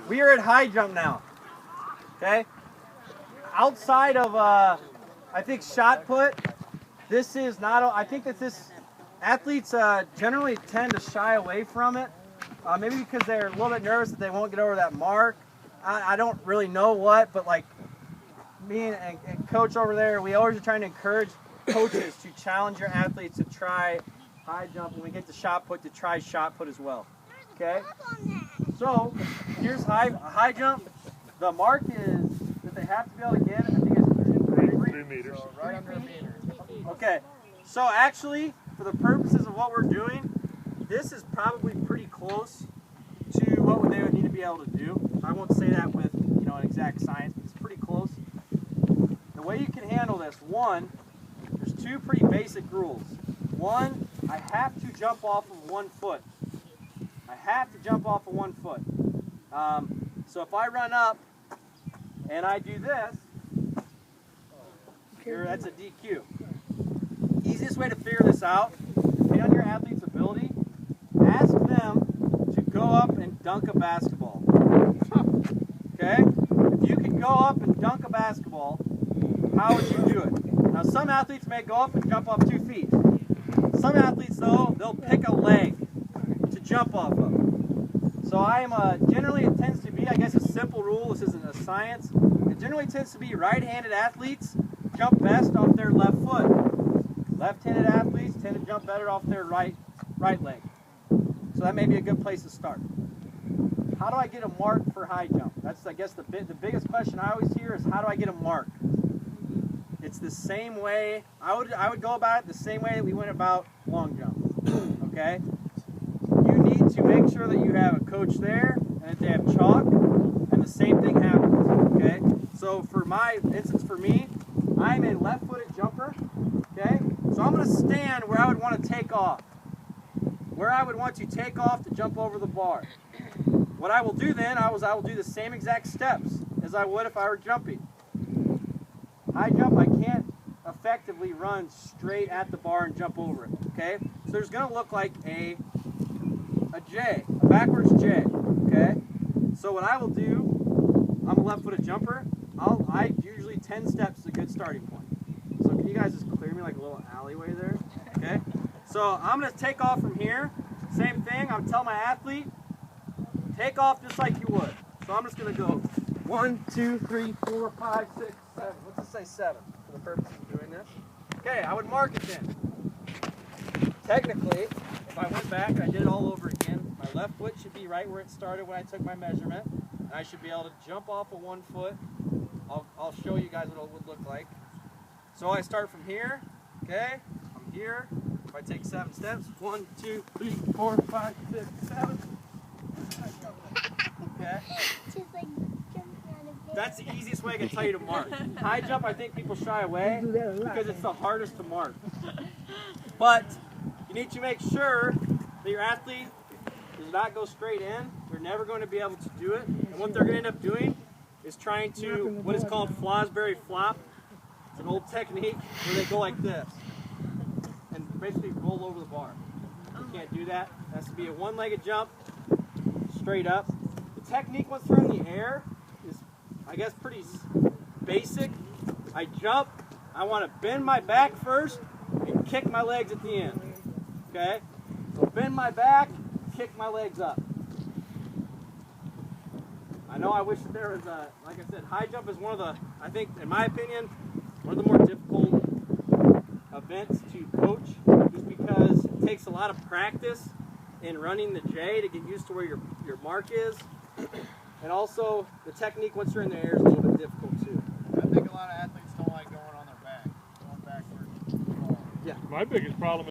We are at high jump now. Okay? Outside of, I think, shot put, this is not, I think that this, athletes generally tend to shy away from it. Maybe because they're a little bit nervous that they won't get over that mark. I don't really know what, but like me and coach over there, we always are trying to encourage coaches to challenge your athletes to try high jump. When we get to shot put, to try shot put as well. Okay? So, here's high jump. The mark is that they have to be able to get, I think it's 3 meters. So right under a meter. Okay. So actually, for the purposes of what we're doing, this is probably pretty close to what they would need to be able to do. I won't say that with an exact science, but it's pretty close. The way you can handle this, one, there's 2 pretty basic rules. One, I have to jump off of 1 foot. I have to jump off of 1 foot. So if I run up and I do this, that's a DQ. Easiest way to figure this out, depending on your athlete's ability, ask them to go up and dunk a basketball. Okay? If you can go up and dunk a basketball, how would you do it? Now some athletes may go up and jump off 2 feet. Some athletes though, they'll pick a leg to jump off of. So generally it tends to be, I guess a simple rule, this isn't a science, it generally tends to be right-handed athletes jump best off their left foot. Left-handed athletes tend to jump better off their right leg. So that may be a good place to start. How do I get a mark for high jump? That's, I guess, the biggest question I always hear is, how do I get a mark? It's the same way, I would go about it the same way that we went about long jump. Okay? You need to make sure that you have a coach there and that they have chalk, and the same thing happens. Okay? So for my instance, for me, I'm a left-footed jumper. Okay? So I'm going to stand where I would want to take off. Where I would want to take off to jump over the bar. What I will do then, I will do the same exact steps as I would if I were jumping. High jump, I can't effectively run straight at the bar and jump over it. Okay? So there's going to look like a J, a backwards J. Okay? So what I will do, I'm a left-footed jumper. I usually 10 steps is a good starting point. So can you guys just clear me like a little alleyway there? Okay? So I'm going to take off from here. Same thing, I'm telling my athlete, take off just like you would. So I'm just going to go 1, 2, 3, 4, 5, 6, 7. Let's just say 7 for the purpose of doing this. Okay, I would mark it then. Technically, if I went back and I did it all over again, my left foot should be right where it started when I took my measurement. And I should be able to jump off of 1 foot. I'll show you guys what it would look like. So I start from here, okay? I'm here. If I take 7 steps, 1, 2, 3, 4, 5, 6, 7. Okay? That's the easiest way I can tell you to mark. High jump, I think people shy away because it's the hardest to mark. But you need to make sure that your athlete does not go straight in. They're never going to be able to do it. And what they're going to end up doing is trying to, what is called Fosbury flop. It's an old technique where they go like this and basically roll over the bar. You can't do that. It has to be a one-legged jump, straight up. The technique once they're in the air is, I guess, pretty basic. I jump, I want to bend my back first and kick my legs at the end. Okay? So bend my back, kick my legs up. I know I wish that there was a, like I said, high jump is one of the, I think, in my opinion, one of the more difficult events to coach, just because it takes a lot of practice in running the J to get used to where your mark is. And also, the technique once you're in the air is a little bit difficult too. I think a lot of athletes don't like going on their back, going backwards. Yeah. My biggest problem